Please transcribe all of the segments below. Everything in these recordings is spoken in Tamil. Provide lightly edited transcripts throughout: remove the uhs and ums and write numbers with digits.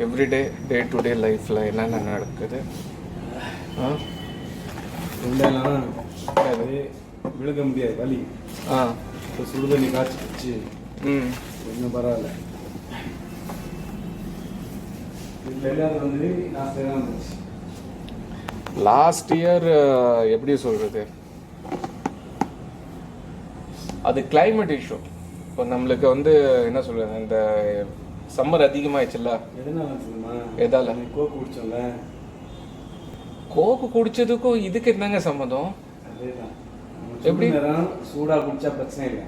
எவ்ரிடே டே டு டே லைஃப்பில் என்னென்ன நடக்குது? இல்லைலாம் அது விழுக முடியாது வலி. இப்போ சுடுதண்ணி காய்ச்சி வச்சு இன்னும் பரவாயில்ல. இதில் எல்லாரும் வந்து வந்துச்சு. லாஸ்ட் இயர் எப்படி சொல்கிறது, அது கிளைமேட் இஷ்யூ. இப்போ நம்மளுக்கு வந்து என்ன சொல்கிறது, இந்த சம்மர் அதிகமாகிடுச்சுல்ல. எதால? கோக்கு குடிச்சோம்ல. கோக்கு குடிச்சதுக்கும் இதுக்கு என்னங்க சம்மந்தம்? அதேதான். எப்படி சூடாக குடிச்சா பிரச்சனை இல்லை,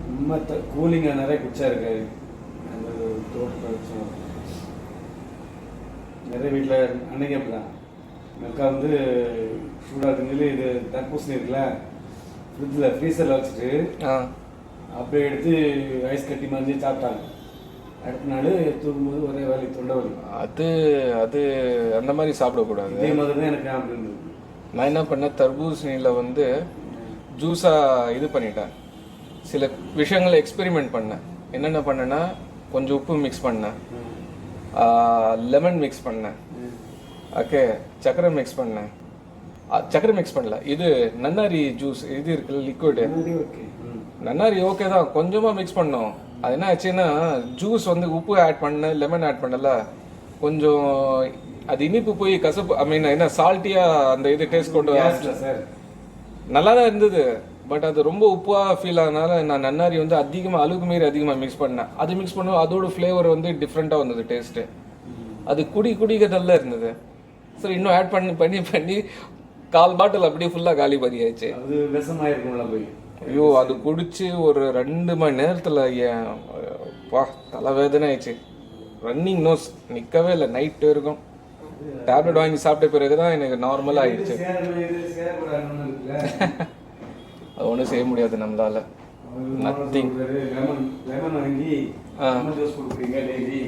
ரொம்ப கூலிங்காக நிறைய குடிச்சா இருக்காது. அந்த தோட்டம் நிறைய வீட்டில் அன்னைக்கு அப்படிதான். அக்கா வந்து சூடாக இருக்குன்னு இது தர்பூசணி இருக்குல்ல, ஃப்ரிட்ஜில் ஃப்ரீசரில் வச்சுட்டு அப்படியே எடுத்து ஐஸ் கட்டி மாதிரி சாப்பிட்டாங்க. அடுத்த நாள் தூக்கும்போது ஒரே வலி, தொண்டை வலி. அது அந்த மாதிரி சாப்பிடக்கூடாது. இதே மாதிரி தான் எனக்கு அப்படின்னு. நான் என்ன பண்ணேன், தர்பூசணியில் வந்து ஜூஸாக இது பண்ணிட்டேன். சில விஷயங்களை எக்ஸ்பெரிமெண்ட் பண்ணேன். என்னென்ன பண்ணேன்னா, கொஞ்சம் உப்பு மிக்ஸ் பண்ணேன், லெமன் மிக்ஸ் பண்ணேன், ஓகே, சக்கரை மிக்ஸ் பண்ணேன். சக்கரை மிக்ஸ் பண்ணல, இது நன்னாரி ஜூஸ் இது இருக்குல்ல, லிக்விடு நன்னாரி ஓகே தான், கொஞ்சமாக மிக்ஸ் பண்ணோம். அது என்ன ஆச்சுன்னா, ஜூஸ் வந்து உப்பு ஆட் பண்ண, லெமன் ஆட் பண்ணல, கொஞ்சம் அது இனிப்பு போய் கசப்பு, ஐ மீன் என்ன சால்ட்டியாக அந்த இது டேஸ்ட் கொண்டு சார் நல்லா தான் இருந்தது. பட் அது ரொம்ப உப்பாக ஃபீல் ஆனதுனால நான் நன்னாரி வந்து அதிகமாக அளவுக்கு மீறி அதிகமாக மிக்ஸ் பண்ணேன். அது மிக்ஸ் பண்ணுவோம், அதோட ஃப்ளேவர் வந்து டிஃப்ரெண்ட்டாக வந்தது டேஸ்ட்டு. அது குடிக்க நல்லா இருந்தது. சரி, இன்னும் ஆட் பண்ணி 1/4 பாட்டில் அப்படியே ஃபுல்லாக காலி ஆயிடுச்சு. அது விஷமாயிருக்கும்ல போய். ஐயோ, அது குடிச்சு ஒரு 2 மணி நேரத்தில் தலைவேதனை ஆயிடுச்சு. ரன்னிங் நோஸ், நிற்கவே இல்லை, நைட்டு இருக்கும். டேப்லெட் வாங்கி சாப்பிட்ட பிறகு தான் எனக்கு நார்மலாக ஆயிடுச்சு. அது ஒன்றும் செய்ய முடியாது நம்மளால. நத்திங். லெமன் வாங்கி ஜூஸ் குடிப்பீங்க டெய்லி.